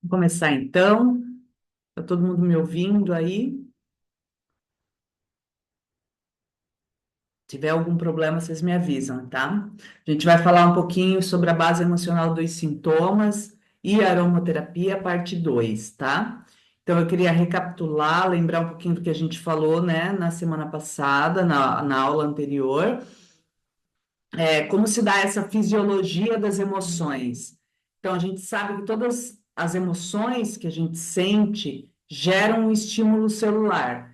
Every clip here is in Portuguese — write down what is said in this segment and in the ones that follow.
Vou começar então. Está todo mundo me ouvindo aí? Se tiver algum problema, vocês me avisam, tá? A gente vai falar um pouquinho sobre a base emocional dos sintomas e aromaterapia, parte 2, tá? Então, eu queria recapitular, lembrar um pouquinho do que a gente falou, né, na semana passada, na aula anterior. Como se dá essa fisiologia das emoções. Então, a gente sabe que todas as emoções que a gente sente geram um estímulo celular,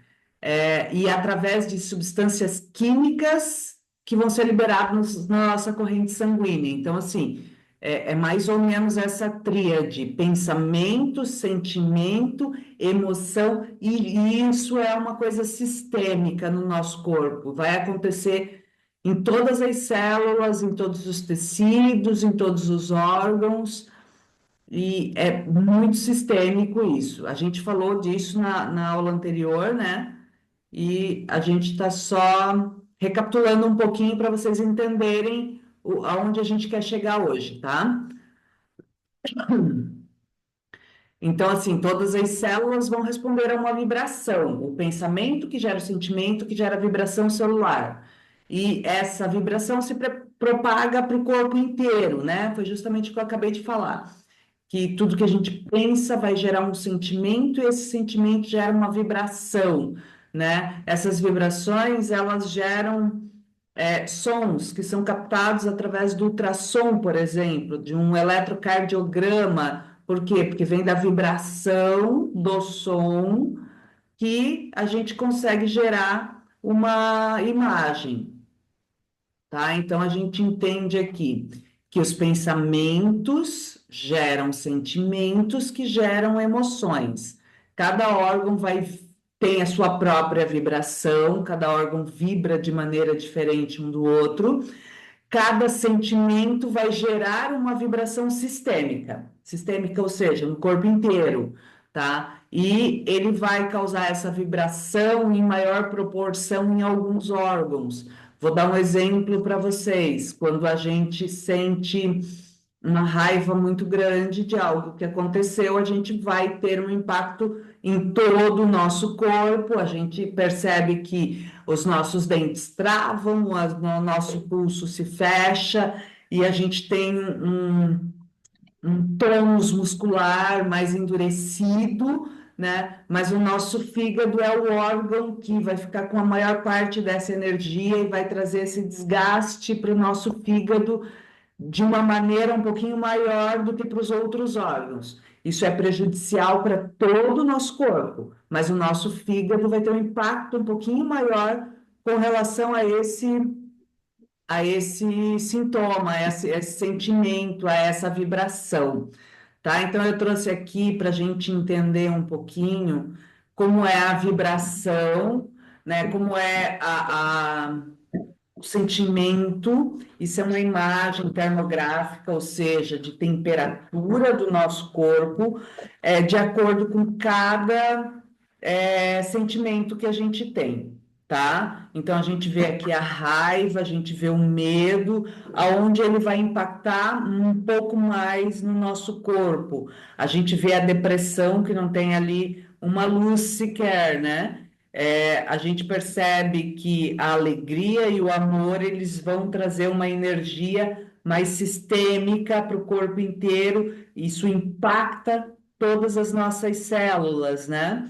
e através de substâncias químicas que vão ser liberadas na nossa corrente sanguínea. Então, assim, é mais ou menos essa tríade: pensamento, sentimento, emoção, e isso é uma coisa sistêmica no nosso corpo. Vai acontecer em todas as células, em todos os tecidos, em todos os órgãos, e é muito sistêmico isso. A gente falou disso na aula anterior, né? E a gente está só recapitulando um pouquinho para vocês entenderem aonde a gente quer chegar hoje, tá? Então, assim, todas as células vão responder a uma vibração, o pensamento que gera o sentimento, que gera a vibração celular. E essa vibração se propaga para o corpo inteiro, né? Foi justamente o que eu acabei de falar, que tudo que a gente pensa vai gerar um sentimento e esse sentimento gera uma vibração, né? Essas vibrações, elas geram sons que são captados através do ultrassom, por exemplo, de um eletrocardiograma. Por quê? Porque vem da vibração do som que a gente consegue gerar uma imagem, tá? Então a gente entende aqui que os pensamentos geram sentimentos que geram emoções. Cada órgão vai tem a sua própria vibração, cada órgão vibra de maneira diferente um do outro. Cada sentimento vai gerar uma vibração sistêmica, ou seja, no corpo inteiro, tá? E ele vai causar essa vibração em maior proporção em alguns órgãos. Vou dar um exemplo para vocês. Quando a gente sente uma raiva muito grande de algo que aconteceu, a gente vai ter um impacto em todo o nosso corpo, a gente percebe que os nossos dentes travam, o nosso pulso se fecha e a gente tem um tônus muscular mais endurecido, né? Mas o nosso fígado é o órgão que vai ficar com a maior parte dessa energia e vai trazer esse desgaste para o nosso fígado de uma maneira um pouquinho maior do que para os outros órgãos. Isso é prejudicial para todo o nosso corpo, mas o nosso fígado vai ter um impacto um pouquinho maior com relação a esse sintoma, a esse sentimento, a essa vibração, tá? Então, eu trouxe aqui para a gente entender um pouquinho como é a vibração, né? Como é o sentimento, isso é uma imagem termográfica, ou seja, de temperatura do nosso corpo, de acordo com cada sentimento que a gente tem, tá? Então a gente vê aqui a raiva, a gente vê o medo, aonde ele vai impactar um pouco mais no nosso corpo. A gente vê a depressão, que não tem ali uma luz sequer, né? A gente percebe que a alegria e o amor eles vão trazer uma energia mais sistêmica para o corpo inteiro. Isso impacta todas as nossas células, né?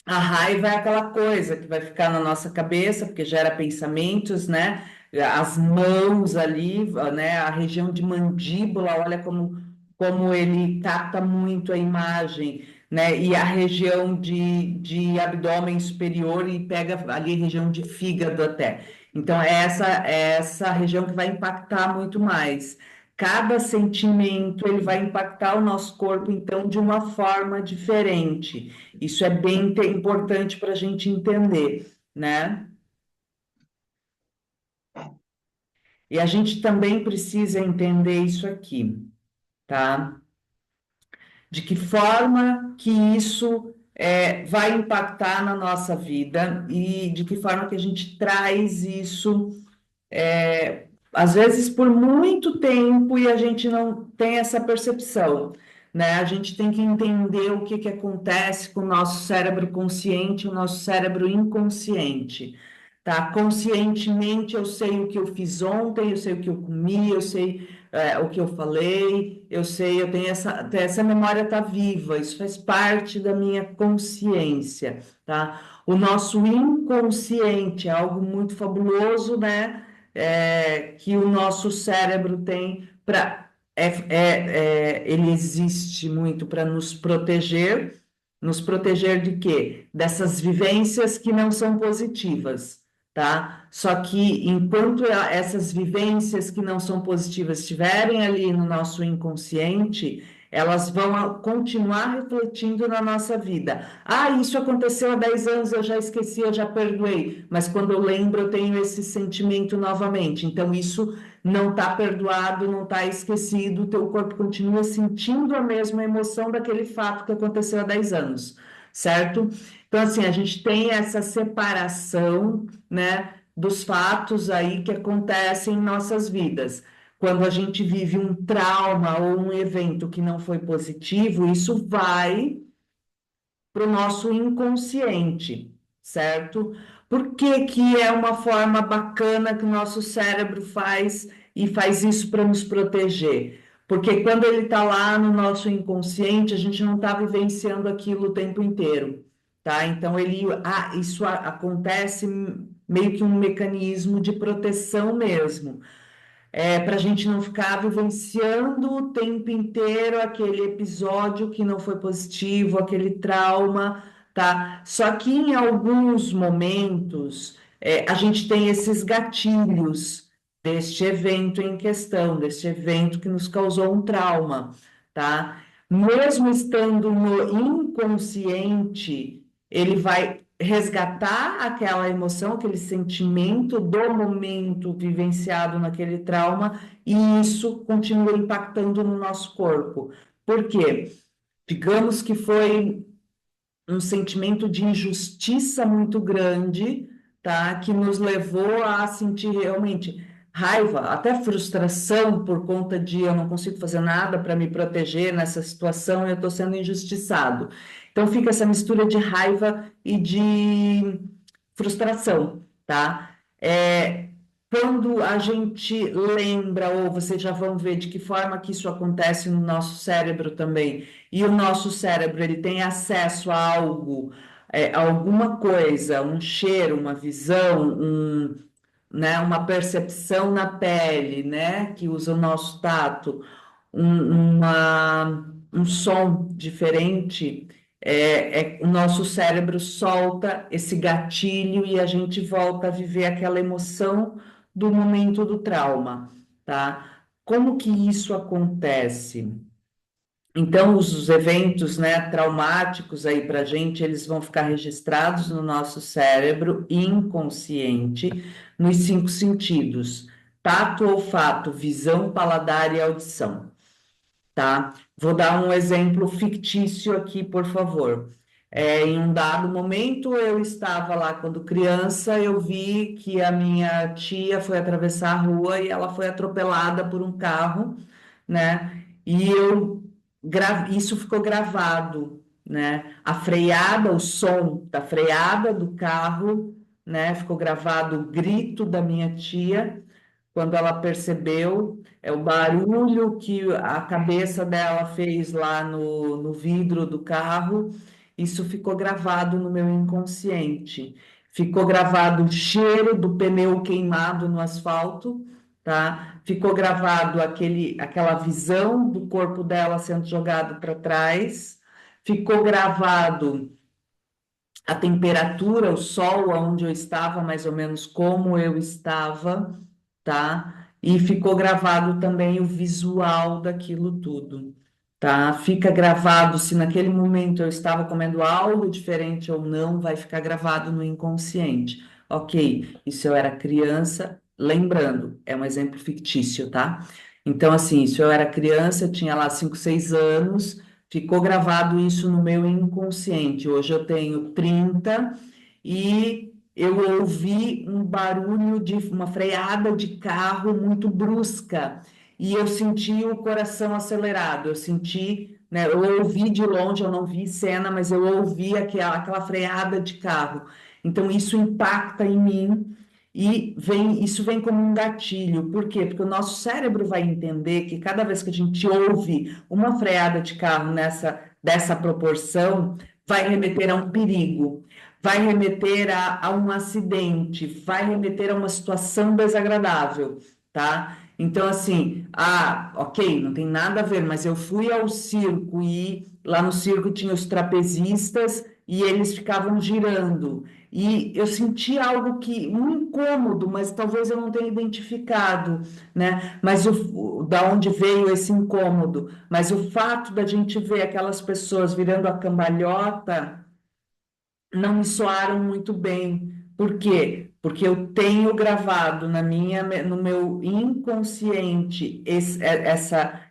A raiva é aquela coisa que vai ficar na nossa cabeça, porque gera pensamentos, né? As mãos ali, né? A região de mandíbula, olha como ele capta muito a imagem, né? E a região de abdômen superior e pega ali a região de fígado até. Então, é essa região que vai impactar muito mais. Cada sentimento, ele vai impactar o nosso corpo, então, de uma forma diferente. Isso é bem importante para a gente entender, né? E a gente também precisa entender isso aqui, tá? De que forma que isso vai impactar na nossa vida e de que forma que a gente traz isso, às vezes por muito tempo e a gente não tem essa percepção. né? A gente tem que entender o que que acontece com o nosso cérebro consciente e o nosso cérebro inconsciente, tá? Conscientemente eu sei o que eu fiz ontem, eu sei o que eu comi, eu sei o que eu falei, eu sei, eu tenho essa memória tá viva, isso faz parte da minha consciência, tá? O nosso inconsciente é algo muito fabuloso, né? Que o nosso cérebro tem para ele existe muito para nos proteger de quê? Dessas vivências que não são positivas, tá? Só que enquanto essas vivências que não são positivas estiverem ali no nosso inconsciente, elas vão continuar refletindo na nossa vida. Ah, isso aconteceu há 10 anos, eu já esqueci, eu já perdoei, mas quando eu lembro, eu tenho esse sentimento novamente. Então, isso não está perdoado, não está esquecido, o teu corpo continua sentindo a mesma emoção daquele fato que aconteceu há 10 anos, certo? Então, assim, a gente tem essa separação, né, dos fatos aí que acontecem em nossas vidas. Quando a gente vive um trauma ou um evento que não foi positivo, isso vai para o nosso inconsciente, certo? Por que que é uma forma bacana que o nosso cérebro faz e faz isso para nos proteger? Porque quando ele está lá no nosso inconsciente, a gente não está vivenciando aquilo o tempo inteiro, tá? Então isso acontece meio que um mecanismo de proteção mesmo, para a gente não ficar vivenciando o tempo inteiro aquele episódio que não foi positivo, aquele trauma, tá? Só que em alguns momentos a gente tem esses gatilhos deste evento em questão, deste evento que nos causou um trauma, tá? Mesmo estando no inconsciente, ele vai resgatar aquela emoção, aquele sentimento do momento vivenciado naquele trauma, e isso continua impactando no nosso corpo. Por quê? Digamos que foi um sentimento de injustiça muito grande, tá? Que nos levou a sentir realmente raiva, até frustração por conta de eu não consigo fazer nada para me proteger nessa situação, eu estou sendo injustiçado. Então fica essa mistura de raiva e de frustração, tá? Quando a gente lembra, ou vocês já vão ver de que forma que isso acontece no nosso cérebro também, e o nosso cérebro ele tem acesso a algo, alguma coisa, um cheiro, uma visão, né, uma percepção na pele, né, que usa o nosso tato, um som diferente, o nosso cérebro solta esse gatilho e a gente volta a viver aquela emoção do momento do trauma, tá? Como que isso acontece? Então, os eventos, né, traumáticos aí para a gente, eles vão ficar registrados no nosso cérebro inconsciente, nos cinco sentidos: tato, olfato, visão, paladar e audição, tá? Vou dar um exemplo fictício aqui, por favor. Em um dado momento, eu estava lá quando criança, eu vi que a minha tia foi atravessar a rua e ela foi atropelada por um carro, né? E isso ficou gravado, né? A freada, o som da freada do carro, né? Ficou gravado o grito da minha tia quando ela percebeu o barulho que a cabeça dela fez lá no vidro do carro, isso ficou gravado no meu inconsciente. Ficou gravado o cheiro do pneu queimado no asfalto, tá? Ficou gravado aquela visão do corpo dela sendo jogado para trás. Ficou gravado a temperatura, o sol, onde eu estava, mais ou menos como eu estava, tá? E ficou gravado também o visual daquilo tudo, tá? Fica gravado se naquele momento eu estava comendo algo diferente ou não, vai ficar gravado no inconsciente. Ok, isso eu era criança, lembrando, é um exemplo fictício, tá? Então, assim, isso eu era criança, eu tinha lá 5, 6 anos. Ficou gravado isso no meu inconsciente. Hoje eu tenho 30 e eu ouvi um barulho de uma freada de carro muito brusca e eu senti o coração acelerado. Eu senti, né? Eu ouvi de longe, eu não vi cena, mas eu ouvi aquela freada de carro. Então, isso impacta em mim e isso vem como um gatilho. Por quê? Porque o nosso cérebro vai entender que cada vez que a gente ouve uma freada de carro dessa proporção, vai remeter a um perigo, vai remeter a um acidente, vai remeter a uma situação desagradável, tá? Então, assim, ok, não tem nada a ver, mas eu fui ao circo e lá no circo tinha os trapezistas e eles ficavam girando. E eu senti algo um incômodo, mas talvez eu não tenha identificado, né? Mas da onde veio esse incômodo? Mas o fato da gente ver aquelas pessoas virando a cambalhota não me soaram muito bem. Por quê? Porque eu tenho gravado no meu inconsciente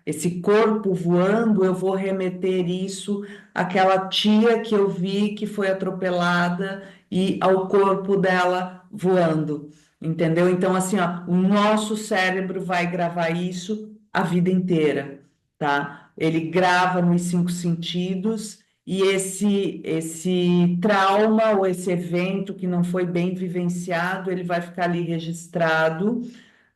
esse corpo voando, eu vou remeter isso àquela tia que eu vi que foi atropelada e ao corpo dela voando, entendeu? Então, assim, ó, o nosso cérebro vai gravar isso a vida inteira, tá? Ele grava nos cinco sentidos e esse trauma ou esse evento que não foi bem vivenciado, ele vai ficar ali registrado,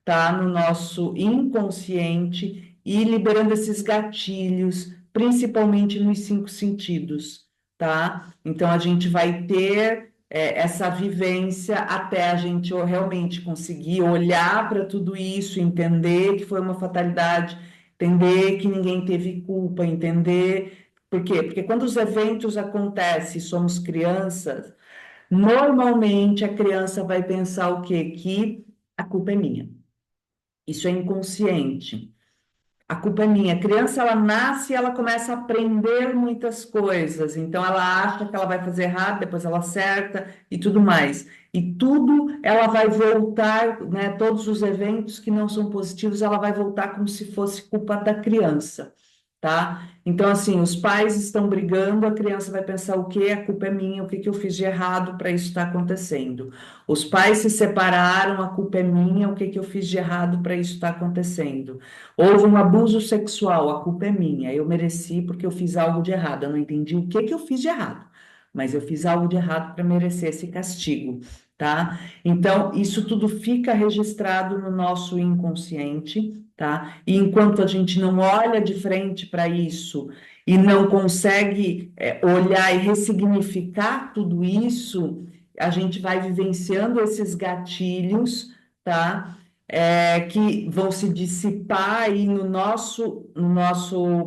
tá, no nosso inconsciente e liberando esses gatilhos, principalmente nos cinco sentidos, tá? Então a gente vai ter essa vivência até a gente realmente conseguir olhar para tudo isso, entender que foi uma fatalidade, entender que ninguém teve culpa, entender. Por quê? Porque quando os eventos acontecem, e somos crianças, normalmente a criança vai pensar o quê? Que a culpa é minha. Isso é inconsciente. A culpa é minha. A criança, ela nasce e ela começa a aprender muitas coisas. Então, ela acha que ela vai fazer errado, depois ela acerta e tudo mais. E tudo ela vai voltar, né? Todos os eventos que não são positivos, ela vai voltar como se fosse culpa da criança, tá? Então, assim, os pais estão brigando, a criança vai pensar o quê? A culpa é minha, o que que eu fiz de errado para isso estar acontecendo? Os pais se separaram, a culpa é minha, o que que eu fiz de errado para isso estar acontecendo? Houve um abuso sexual, a culpa é minha, eu mereci porque eu fiz algo de errado, eu não entendi o que que eu fiz de errado, mas eu fiz algo de errado para merecer esse castigo, tá? Então, isso tudo fica registrado no nosso inconsciente, tá? E enquanto a gente não olha de frente para isso e não consegue olhar e ressignificar tudo isso, a gente vai vivenciando esses gatilhos, tá? Que vão se dissipar aí no nosso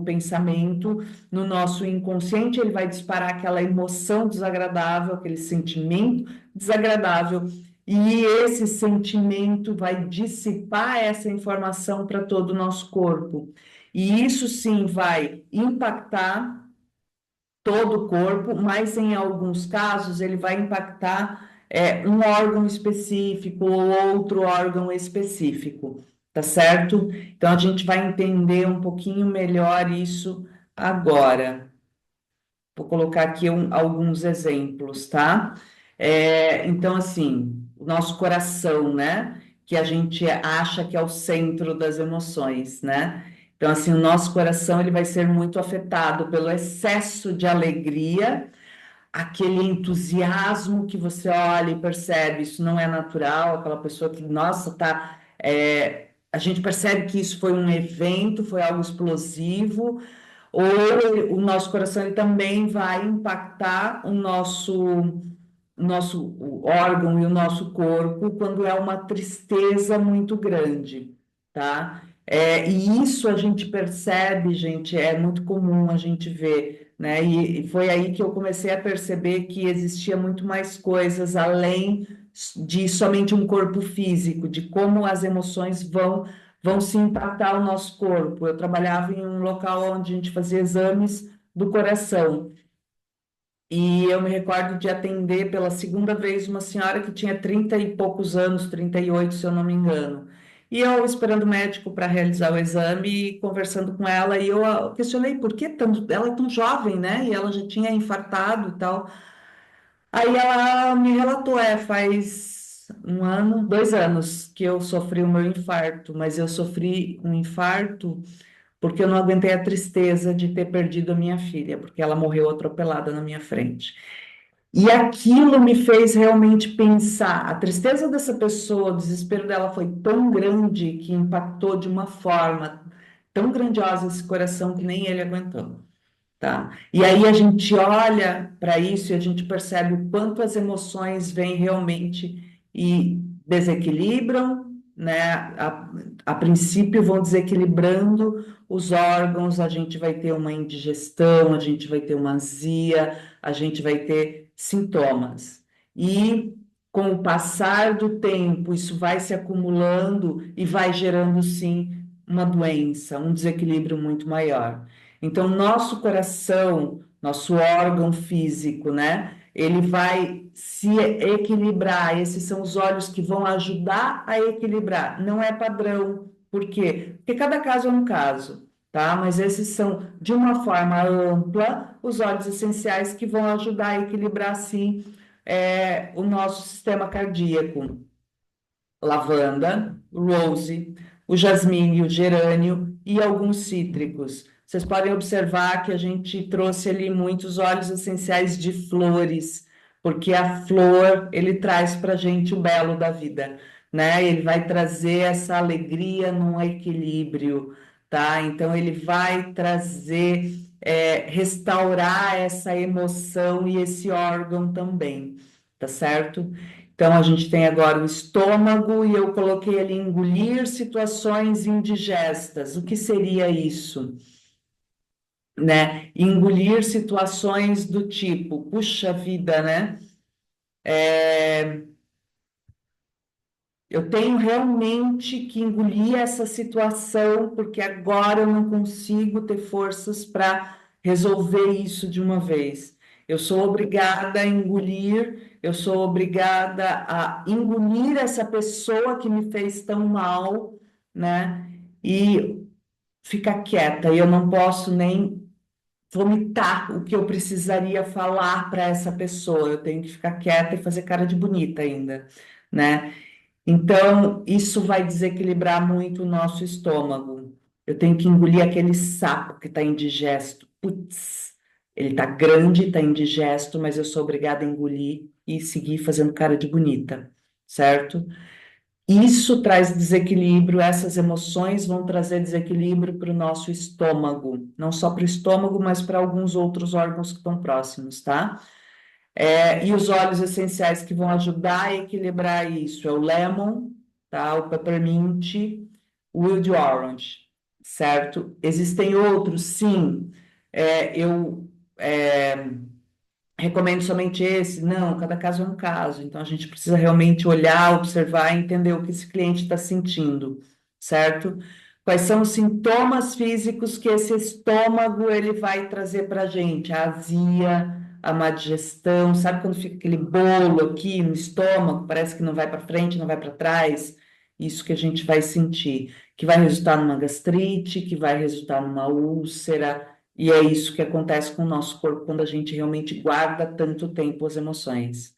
pensamento, no nosso inconsciente, ele vai disparar aquela emoção desagradável, aquele sentimento desagradável, e esse sentimento vai dissipar essa informação para todo o nosso corpo. E isso sim vai impactar todo o corpo, mas em alguns casos ele vai impactar um órgão específico ou outro órgão específico, tá certo? Então a gente vai entender um pouquinho melhor isso agora. Vou colocar aqui alguns exemplos, tá? Então, assim, o nosso coração, né? Que a gente acha que é o centro das emoções, né? Então, assim, o nosso coração ele vai ser muito afetado pelo excesso de alegria, aquele entusiasmo que você olha e percebe, isso não é natural, aquela pessoa que, nossa, tá. A gente percebe que isso foi um evento, foi algo explosivo, ou o nosso coração ele também vai impactar o nosso órgão e o nosso corpo quando é uma tristeza muito grande, tá? E isso a gente percebe, gente, é muito comum a gente ver, né? E foi aí que eu comecei a perceber que existia muito mais coisas além de somente um corpo físico, de como as emoções vão se impactar o nosso corpo. Eu trabalhava em um local onde a gente fazia exames do coração. E eu me recordo de atender pela segunda vez uma senhora que tinha 30 e poucos anos, 38, se eu não me engano. E eu esperando o médico para realizar o exame e conversando com ela, e eu questionei por que ela é tão jovem, né? E ela já tinha infartado e tal. Aí ela me relatou, faz um ano, 2 anos que eu sofri o meu infarto, mas eu sofri um infarto porque eu não aguentei a tristeza de ter perdido a minha filha, porque ela morreu atropelada na minha frente. E aquilo me fez realmente pensar. A tristeza dessa pessoa, o desespero dela foi tão grande que impactou de uma forma tão grandiosa esse coração que nem ele aguentou. Tá? E aí a gente olha para isso e a gente percebe o quanto as emoções vêm realmente e desequilibram, né? A princípio vão desequilibrando os órgãos, a gente vai ter uma indigestão, a gente vai ter uma azia, a gente vai ter sintomas. E com o passar do tempo, isso vai se acumulando e vai gerando, sim, uma doença, um desequilíbrio muito maior. Então, nosso coração, nosso órgão físico, né? Ele vai se equilibrar. Esses são os olhos que vão ajudar a equilibrar. Não é padrão. Por quê? Porque cada caso é um caso, tá? Mas esses são, de uma forma ampla, os óleos essenciais que vão ajudar a equilibrar, sim, o nosso sistema cardíaco. Lavanda, rose, o jasmim, o gerânio e alguns cítricos. Vocês podem observar que a gente trouxe ali muitos óleos essenciais de flores, porque a flor, ele traz para a gente o belo da vida, né? Ele vai trazer essa alegria num equilíbrio, tá? Então, ele vai trazer, restaurar essa emoção e esse órgão também, tá certo? Então, a gente tem agora o estômago e eu coloquei ali engolir situações indigestas. O que seria isso? Né? Engolir situações do tipo, puxa vida, né? Eu tenho realmente que engolir essa situação, porque agora eu não consigo ter forças para resolver isso de uma vez. Eu sou obrigada a engolir, eu sou obrigada a engolir essa pessoa que me fez tão mal, né? E ficar quieta. E eu não posso nem vomitar o que eu precisaria falar para essa pessoa. Eu tenho que ficar quieta e fazer cara de bonita ainda, né? Então, isso vai desequilibrar muito o nosso estômago. Eu tenho que engolir aquele sapo que está indigesto. Putz, ele está grande, está indigesto, mas eu sou obrigada a engolir e seguir fazendo cara de bonita, certo? Isso traz desequilíbrio, essas emoções vão trazer desequilíbrio para o nosso estômago, não só para o estômago, mas para alguns outros órgãos que estão próximos, tá? E os óleos essenciais que vão ajudar a equilibrar isso é o lemon, tá? O peppermint, o wild orange, certo? Existem outros, sim. Eu recomendo somente esse? Não, cada caso é um caso. Então a gente precisa realmente olhar, observar e entender o que esse cliente está sentindo, certo? Quais são os sintomas físicos que esse estômago ele vai trazer para a gente? A azia, a má digestão, sabe quando fica aquele bolo aqui no estômago, parece que não vai para frente, não vai para trás? Isso que a gente vai sentir, que vai resultar numa gastrite, que vai resultar numa úlcera, e é isso que acontece com o nosso corpo quando a gente realmente guarda tanto tempo as emoções.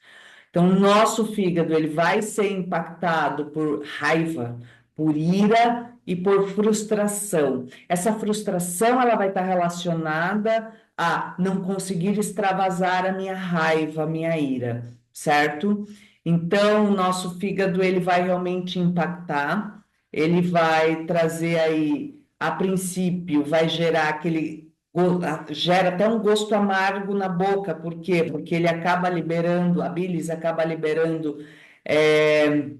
Então, o nosso fígado ele vai ser impactado por raiva, por ira e por frustração. Essa frustração ela vai estar relacionada a não conseguir extravasar a minha raiva, a minha ira, certo? Então, o nosso fígado ele vai realmente impactar, ele vai trazer aí, a princípio, vai gerar gera até um gosto amargo na boca, por quê? Porque ele acaba liberando, a bilis acaba liberando é,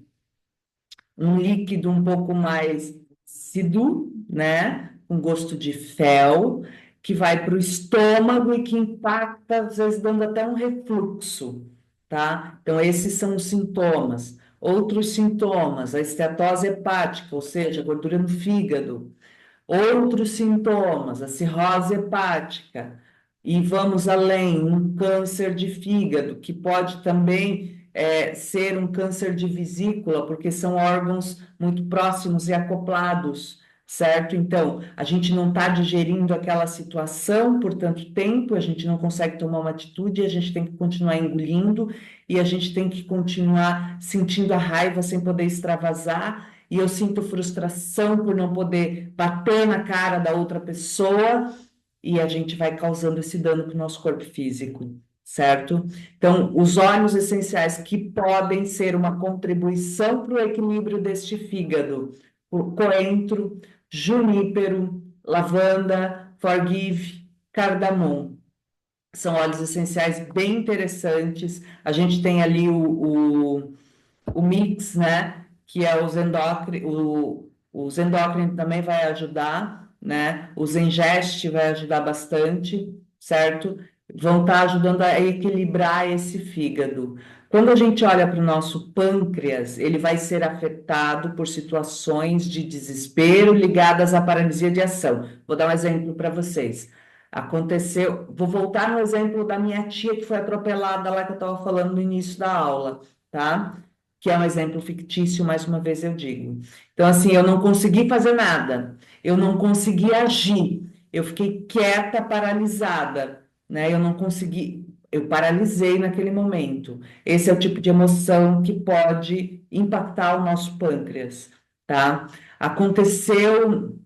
um líquido um pouco mais ácido, né? Com gosto de fel, que vai para o estômago e que impacta, às vezes, dando até um refluxo, tá? Então, esses são os sintomas. Outros sintomas, a esteatose hepática, ou seja, gordura no fígado. Outros sintomas, a cirrose hepática, e vamos além, um câncer de fígado, que pode também ser um câncer de vesícula, porque são órgãos muito próximos e acoplados, certo? Então, a gente não está digerindo aquela situação por tanto tempo, a gente não consegue tomar uma atitude, a gente tem que continuar engolindo e a gente tem que continuar sentindo a raiva sem poder extravasar e eu sinto frustração por não poder bater na cara da outra pessoa, e a gente vai causando esse dano para o nosso corpo físico, certo? Então, os óleos essenciais que podem ser uma contribuição para o equilíbrio deste fígado, o coentro, junípero, lavanda, forgive, cardamom. São óleos essenciais bem interessantes. A gente tem ali o mix, né? Que é o Zendocrine também vai ajudar, né? O Zengest vai ajudar bastante, certo? Vão estar ajudando a equilibrar esse fígado. Quando a gente olha para o nosso pâncreas, ele vai ser afetado por situações de desespero ligadas à paralisia de ação. Vou dar um exemplo para vocês. Aconteceu, vou voltar no exemplo da minha tia que foi atropelada lá que eu estava falando no início da aula, tá? Que é um exemplo fictício, mais uma vez eu digo. Então, assim, eu não consegui fazer nada, eu não consegui agir, eu fiquei quieta, paralisada, né? Eu não consegui, eu paralisei naquele momento. Esse é o tipo de emoção que pode impactar o nosso pâncreas, tá? Aconteceu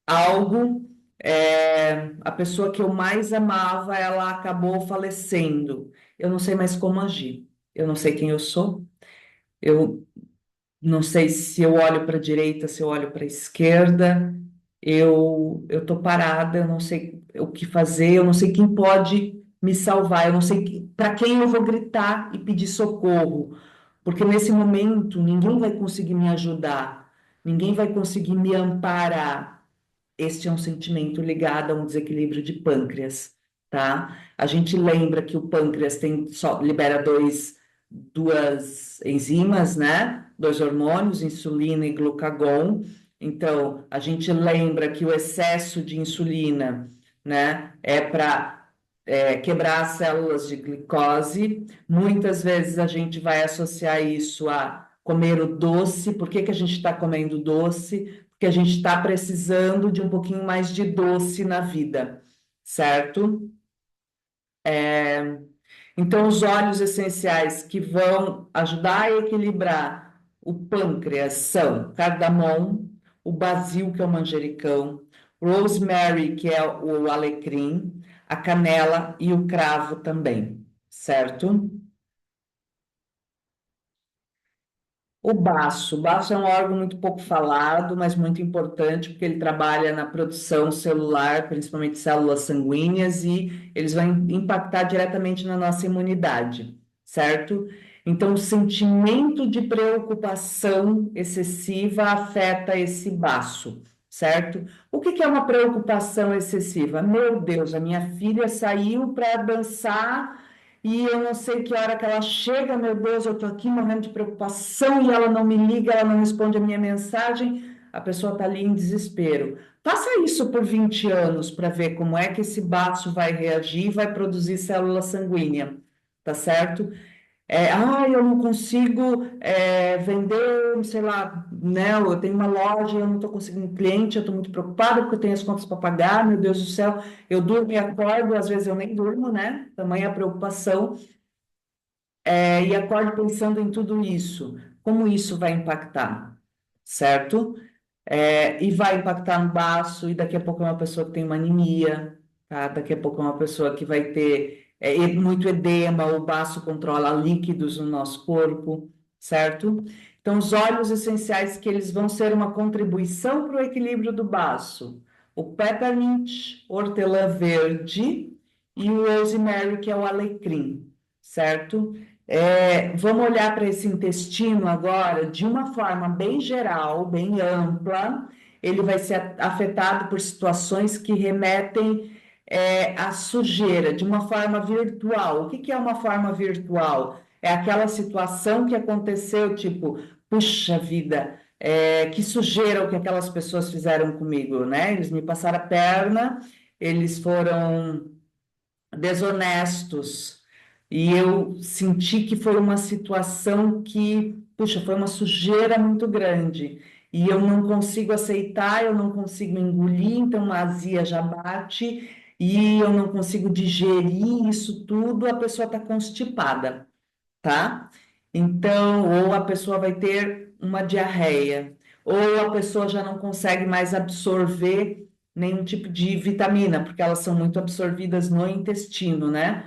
algo, a pessoa que eu mais amava, ela acabou falecendo. Eu não sei mais como agir, eu não sei quem eu sou. Eu não sei se eu olho para a direita, se eu olho para a esquerda, eu tô parada, eu não sei o que fazer, eu não sei quem pode me salvar, eu não sei para quem eu vou gritar e pedir socorro, porque nesse momento ninguém vai conseguir me ajudar, ninguém vai conseguir me amparar. Este é um sentimento ligado a um desequilíbrio de pâncreas, tá? A gente lembra que o pâncreas tem só libera duas enzimas, né? Dois hormônios, insulina e glucagon. Então, a gente lembra que o excesso de insulina, né, é para quebrar as células de glicose. Muitas vezes a gente vai associar isso a comer o doce. Por que que a gente está comendo doce? Porque a gente está precisando de um pouquinho mais de doce na vida, certo? Então, os óleos essenciais que vão ajudar a equilibrar o pâncreas são cardamom, o basil, que é o manjericão, rosemary, que é o alecrim, a canela e o cravo também, certo? O baço é um órgão muito pouco falado, mas muito importante, porque ele trabalha na produção celular, principalmente células sanguíneas, e eles vão impactar diretamente na nossa imunidade, certo? Então, o sentimento de preocupação excessiva afeta esse baço, certo? O que que é uma preocupação excessiva? Meu Deus, a minha filha saiu para dançar e eu não sei que hora que ela chega, meu Deus, eu tô aqui morrendo de preocupação e ela não me liga, ela não responde a minha mensagem, a pessoa tá ali em desespero. Faça isso por 20 anos para ver como é que esse baço vai reagir e vai produzir célula sanguínea, tá certo? Eu não consigo vender, sei lá, né? Eu tenho uma loja, eu não estou conseguindo cliente, eu estou muito preocupada porque eu tenho as contas para pagar, meu Deus do céu, eu durmo e acordo, às vezes eu nem durmo, né? Tamanha preocupação, e acordo pensando em tudo isso, como isso vai impactar, certo? E vai impactar no baço, e daqui a pouco é uma pessoa que tem uma anemia, tá? Daqui a pouco é uma pessoa que vai ter muito edema, o baço controla líquidos no nosso corpo, certo? Então, os óleos essenciais que eles vão ser uma contribuição para o equilíbrio do baço. O peppermint, hortelã verde e o rosemary, que é o alecrim, certo? Vamos olhar para esse intestino agora de uma forma bem geral, bem ampla. Ele vai ser afetado por situações que remetem à sujeira, de uma forma virtual. O que que é uma forma virtual? É aquela situação que aconteceu, tipo, puxa vida, que sujeira o que aquelas pessoas fizeram comigo, né? Eles me passaram a perna, eles foram desonestos. E eu senti que foi uma situação que, puxa, foi uma sujeira muito grande. E eu não consigo aceitar, eu não consigo engolir, então a azia já bate, e eu não consigo digerir isso tudo, a pessoa está constipada, tá? Então, ou a pessoa vai ter uma diarreia, ou a pessoa já não consegue mais absorver nenhum tipo de vitamina, porque elas são muito absorvidas no intestino, né?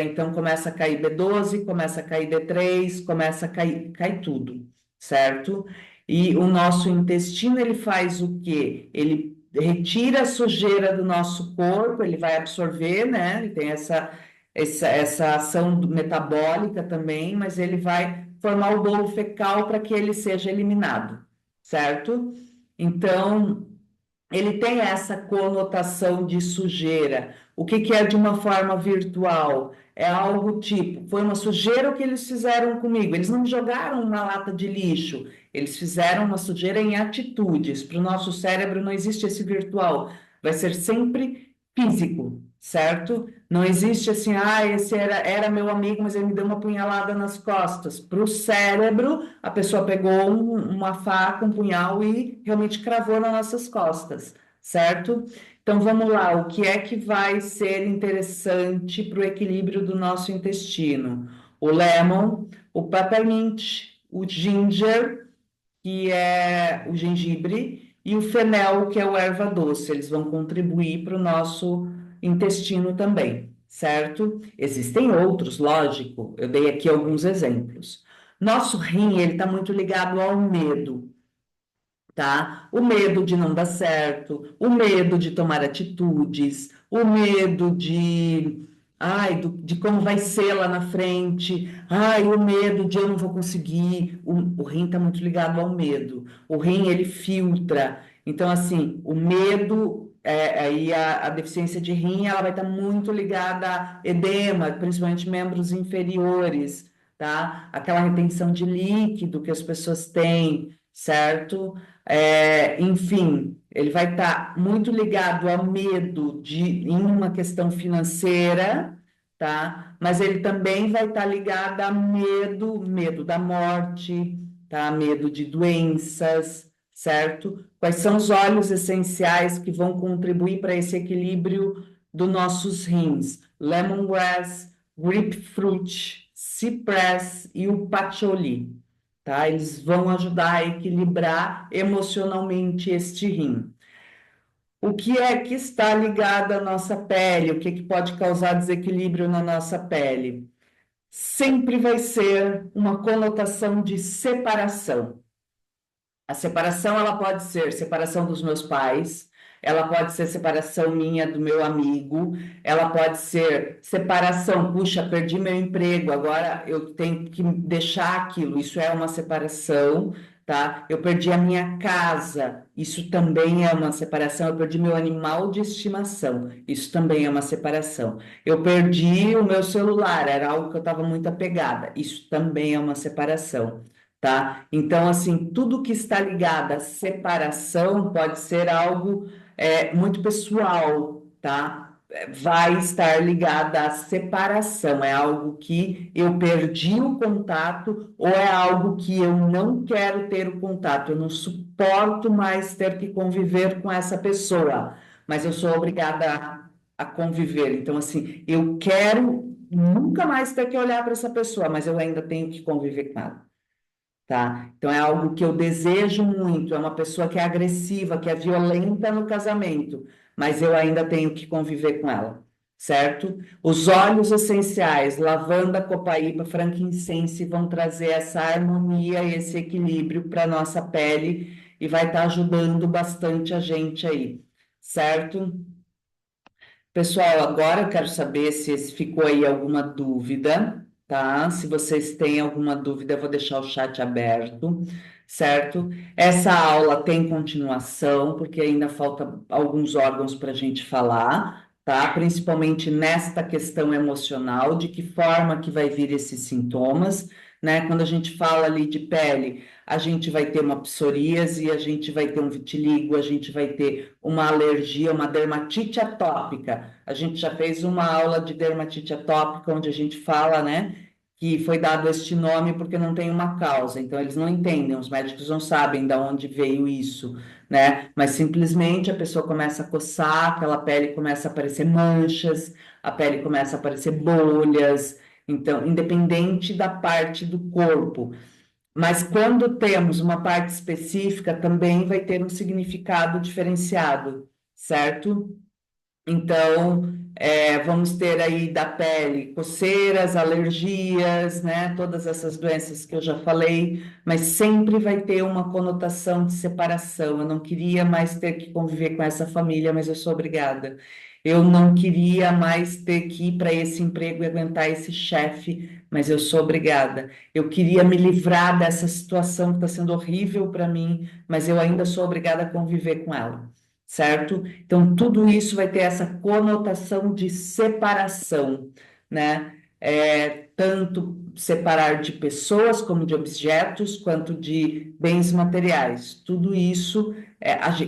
Então começa a cair B12, começa a cair D3, começa a cair tudo, certo? E o nosso intestino, ele faz o quê? Ele retira a sujeira do nosso corpo, ele vai absorver, né? Ele tem essa ação metabólica também, mas ele vai formar o bolo fecal para que ele seja eliminado, certo? Então, ele tem essa conotação de sujeira. O que que é de uma forma virtual? É algo tipo, foi uma sujeira o que eles fizeram comigo. Eles não me jogaram uma lata de lixo, eles fizeram uma sujeira em atitudes. Para o nosso cérebro não existe esse virtual, vai ser sempre físico, certo? Não existe assim, esse era meu amigo, mas ele me deu uma punhalada nas costas. Para o cérebro, a pessoa pegou uma faca, um punhal e realmente cravou nas nossas costas, certo? Então vamos lá, o que é que vai ser interessante para o equilíbrio do nosso intestino? O lemon, o peppermint, o ginger, que é o gengibre, e o fennel, que é o erva doce. Eles vão contribuir para o nosso intestino também, certo? Existem outros, lógico, eu dei aqui alguns exemplos. Nosso rim, ele está muito ligado ao medo, tá? O medo de não dar certo, o medo de tomar atitudes, o medo de como vai ser lá na frente, o medo de eu não vou conseguir. O rim está muito ligado ao medo. O rim, ele filtra. Então, assim, o medo, aí a deficiência de rim, ela vai estar muito ligada a edema, principalmente membros inferiores, tá? Aquela retenção de líquido que as pessoas têm, certo? Enfim, ele vai estar muito ligado a medo em uma questão financeira, tá? Mas ele também vai estar ligado a medo da morte, tá? Medo de doenças, certo? Quais são os óleos essenciais que vão contribuir para esse equilíbrio dos nossos rins? Lemongrass, grapefruit, cypress e o patchouli, tá? Eles vão ajudar a equilibrar emocionalmente este rim. O que é que está ligado à nossa pele? O que é que pode causar desequilíbrio na nossa pele? Sempre vai ser uma conotação de separação. A separação, ela pode ser separação dos meus pais, ela pode ser separação minha do meu amigo, ela pode ser separação, puxa, perdi meu emprego, agora eu tenho que deixar aquilo, isso é uma separação, tá? Eu perdi a minha casa, isso também é uma separação, eu perdi meu animal de estimação, isso também é uma separação. Eu perdi o meu celular, era algo que eu estava muito apegada, isso também é uma separação, tá? Então, assim, tudo que está ligado à separação pode ser algo muito pessoal, tá? Vai estar ligado à separação, é algo que eu perdi o contato ou é algo que eu não quero ter o contato, eu não suporto mais ter que conviver com essa pessoa, mas eu sou obrigada a conviver. Então, assim, eu quero nunca mais ter que olhar para essa pessoa, mas eu ainda tenho que conviver com ela, tá? Então é algo que eu desejo muito, é uma pessoa que é agressiva, que é violenta no casamento, mas eu ainda tenho que conviver com ela, certo? Os óleos essenciais, lavanda, copaíba, frankincense vão trazer essa harmonia e esse equilíbrio para nossa pele e vai estar ajudando bastante a gente aí, certo? Pessoal, agora eu quero saber se ficou aí alguma dúvida, tá? Se vocês têm alguma dúvida, eu vou deixar o chat aberto, certo? Essa aula tem continuação, porque ainda falta alguns órgãos para a gente falar, tá? Principalmente nesta questão emocional, de que forma que vai vir esses sintomas, né? Quando a gente fala ali de pele, a gente vai ter uma psoríase, a gente vai ter um vitiligo, a gente vai ter uma alergia, uma dermatite atópica. A gente já fez uma aula de dermatite atópica, onde a gente fala, né, que foi dado este nome porque não tem uma causa. Então, eles não entendem, os médicos não sabem de onde veio isso, né? Mas simplesmente a pessoa começa a coçar, aquela pele começa a aparecer manchas, a pele começa a aparecer bolhas. Então, independente da parte do corpo. Mas quando temos uma parte específica, também vai ter um significado diferenciado, certo? Então, vamos ter aí da pele coceiras, alergias, né? Todas essas doenças que eu já falei, mas sempre vai ter uma conotação de separação. Eu não queria mais ter que conviver com essa família, mas eu sou obrigada. Eu não queria mais ter que ir para esse emprego e aguentar esse chefe, mas eu sou obrigada. Eu queria me livrar dessa situação que está sendo horrível para mim, mas eu ainda sou obrigada a conviver com ela, certo? Então, tudo isso vai ter essa conotação de separação, né? Tanto separar de pessoas, como de objetos, quanto de bens materiais. Tudo isso,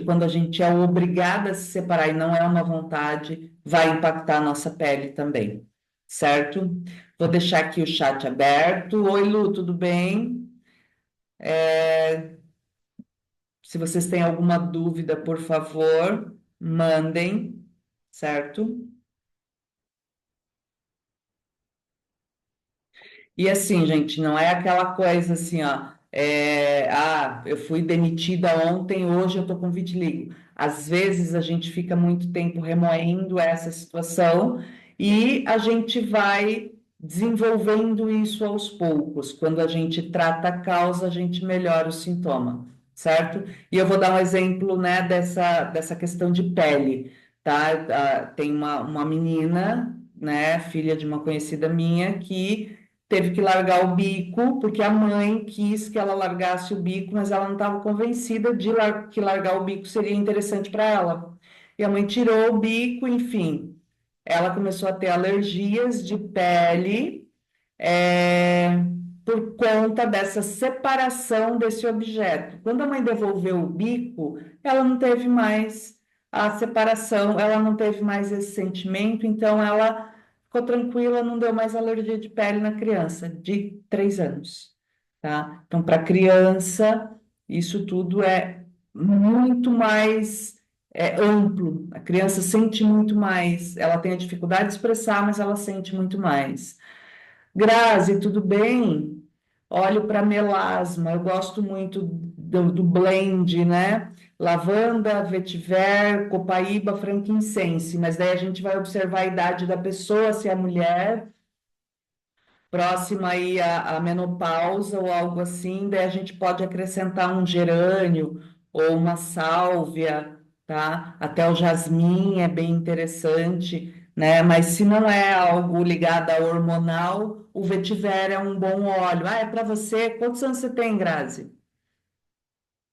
quando a gente é obrigada a se separar e não é uma vontade, vai impactar a nossa pele também, certo? Vou deixar aqui o chat aberto. Oi, Lu, tudo bem? Se vocês têm alguma dúvida, por favor, mandem, certo? E assim, gente, não é aquela coisa assim, ó, eu fui demitida ontem, hoje eu tô com vitiligo. Às vezes a gente fica muito tempo remoendo essa situação e a gente vai desenvolvendo isso aos poucos. Quando a gente trata a causa, a gente melhora o sintoma, certo? E eu vou dar um exemplo, né, dessa questão de pele, tá? Tem uma menina, né, filha de uma conhecida minha, que teve que largar o bico, porque a mãe quis que ela largasse o bico, mas ela não estava convencida de que largar o bico seria interessante para ela. E a mãe tirou o bico, enfim. Ela começou a ter alergias de pele, é, por conta dessa separação desse objeto. Quando a mãe devolveu o bico, ela não teve mais a separação, ela não teve mais esse sentimento, então ela ficou tranquila, não deu mais alergia de pele na criança, de 3 anos, tá? Então, para criança, isso tudo é muito mais amplo. A criança sente muito mais, ela tem a dificuldade de expressar, mas ela sente muito mais. Grazi, tudo bem? Olho para melasma, eu gosto muito do blend, né? Lavanda, vetiver, copaíba, frankincense, mas daí a gente vai observar a idade da pessoa, se é mulher, próxima aí à menopausa ou algo assim, daí a gente pode acrescentar um gerânio ou uma sálvia, tá? Até o jasmim é bem interessante, né? Mas se não é algo ligado a hormonal, o vetiver é um bom óleo. Ah, é para você? Quantos anos você tem, Grazi?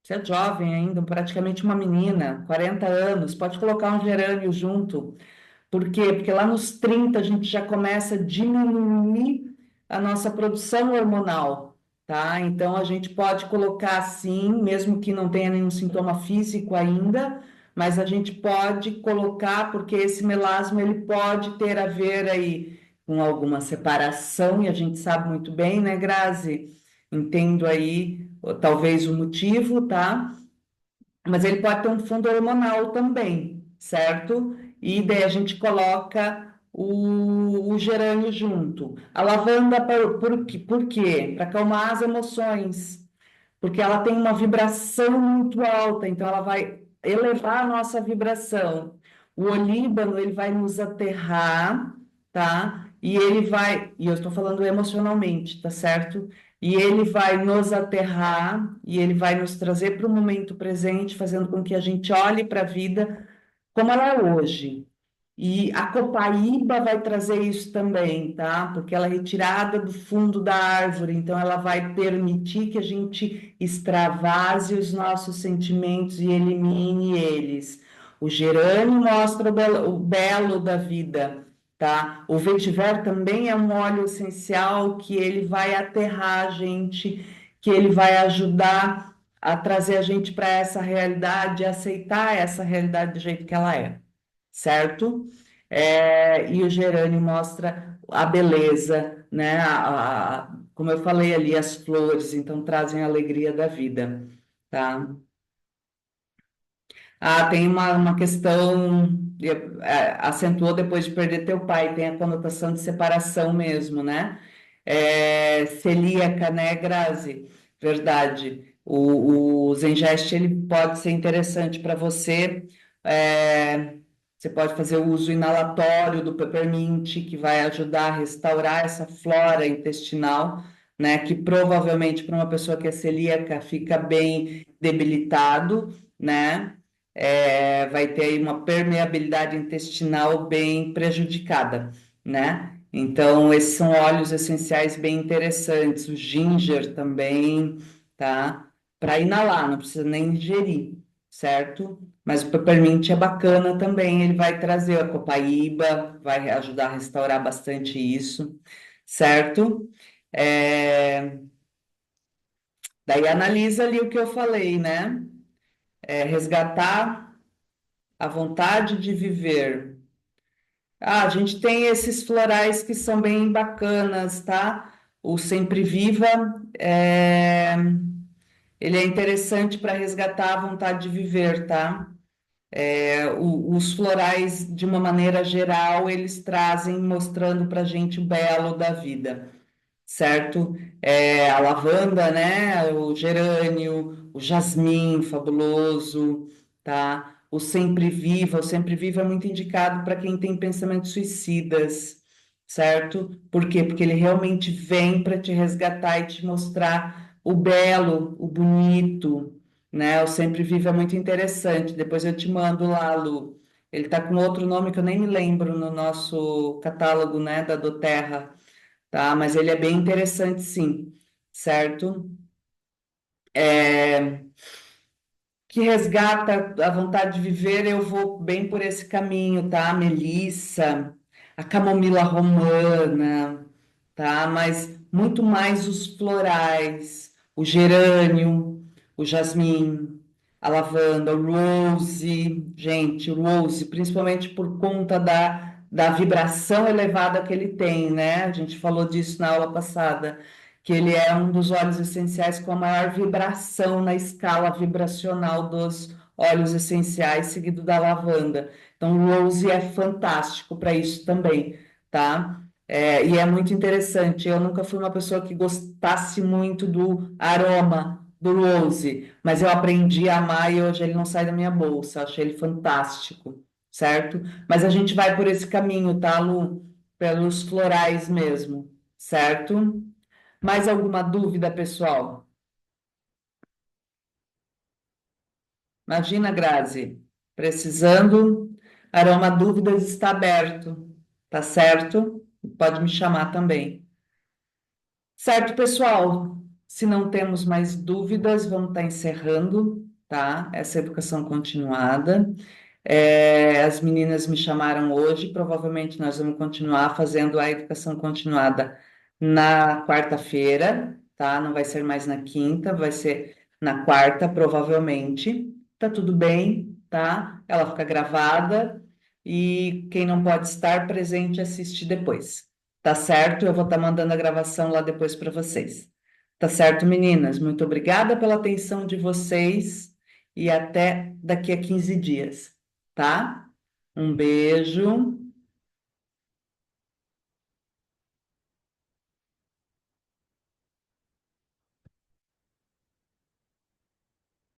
Você é jovem ainda, praticamente uma menina, 40 anos, pode colocar um gerânio junto. Por quê? Porque lá nos 30 a gente já começa a diminuir a nossa produção hormonal, tá? Então a gente pode colocar sim, mesmo que não tenha nenhum sintoma físico ainda, mas a gente pode colocar porque esse melasma ele pode ter a ver aí com alguma separação e a gente sabe muito bem, né, Grazi? Entendo aí talvez o motivo, tá? Mas ele pode ter um fundo hormonal também, certo? E daí a gente coloca o gerânio junto. A lavanda, por quê? Para acalmar as emoções, porque ela tem uma vibração muito alta, então ela vai elevar a nossa vibração. O olíbano, ele vai nos aterrar, tá? E eu estou falando emocionalmente, tá certo? E ele vai nos aterrar e ele vai nos trazer para o momento presente, fazendo com que a gente olhe para a vida como ela é hoje. E a copaíba vai trazer isso também, tá? Porque ela é retirada do fundo da árvore, então ela vai permitir que a gente extravase os nossos sentimentos e elimine eles. O gerânio mostra o belo da vida, tá? O vetiver também é um óleo essencial que ele vai aterrar a gente, que ele vai ajudar a trazer a gente para essa realidade, aceitar essa realidade do jeito que ela é, certo? E o gerânio mostra a beleza, né? Como eu falei ali, as flores, então trazem a alegria da vida, tá? Ah, tem uma questão, acentuou depois de perder teu pai, tem a conotação de separação mesmo, né? Celíaca, né, Grazi? Verdade. O Zengest, ele pode ser interessante para você. É, você pode fazer o uso inalatório do peppermint, que vai ajudar a restaurar essa flora intestinal, né? Que provavelmente para uma pessoa que é celíaca fica bem debilitado, né? Vai ter aí uma permeabilidade intestinal bem prejudicada, né? Então, esses são óleos essenciais bem interessantes. O ginger também, tá? Para inalar, não precisa nem ingerir, certo? Mas o peppermint é bacana também, ele vai trazer a copaíba, vai ajudar a restaurar bastante isso, certo? É, Daí analisa ali o que eu falei, né? Resgatar a vontade de viver. Ah, a gente tem esses florais que são bem bacanas, tá? O Sempre Viva, ele é interessante para resgatar a vontade de viver, tá? Os florais, de uma maneira geral, eles trazem mostrando para a gente o belo da vida, certo? A lavanda, né? O gerânio, o jasmim fabuloso, tá? O sempre viva é muito indicado para quem tem pensamentos suicidas, certo? Por quê? Porque ele realmente vem para te resgatar e te mostrar o belo, o bonito, né? O sempre viva é muito interessante. Depois eu te mando lá, Lu. Ele tá com outro nome que eu nem me lembro no nosso catálogo, né, da doTERRA, tá? Mas ele é bem interessante, sim, certo? É, que resgata a vontade de viver, eu vou bem por esse caminho, tá? A melissa, a camomila romana, tá? Mas muito mais os florais, o gerânio, o jasmim, a lavanda, o rose, gente, o rose, principalmente por conta da vibração elevada que ele tem, né? A gente falou disso na aula passada, que ele é um dos óleos essenciais com a maior vibração na escala vibracional dos óleos essenciais, seguido da lavanda. Então, o rose é fantástico para isso também, tá? E é muito interessante. Eu nunca fui uma pessoa que gostasse muito do aroma do rose, mas eu aprendi a amar e hoje ele não sai da minha bolsa. Achei ele fantástico, certo? Mas a gente vai por esse caminho, tá, Lu? Pelos florais mesmo, certo? Mais alguma dúvida, pessoal? Imagina, Grazi, precisando, Aroma Dúvidas está aberto, tá certo? Pode me chamar também. Certo, pessoal? Se não temos mais dúvidas, vamos estar encerrando, tá? Essa educação continuada. As meninas me chamaram hoje, provavelmente nós vamos continuar fazendo a educação continuada na quarta-feira, tá? Não vai ser mais na quinta, vai ser na quarta, provavelmente. Tá tudo bem, tá? Ela fica gravada e quem não pode estar presente assiste depois. Tá certo? Eu vou estar mandando a gravação lá depois para vocês. Tá certo, meninas? Muito obrigada pela atenção de vocês e até daqui a 15 dias, tá? Um beijo.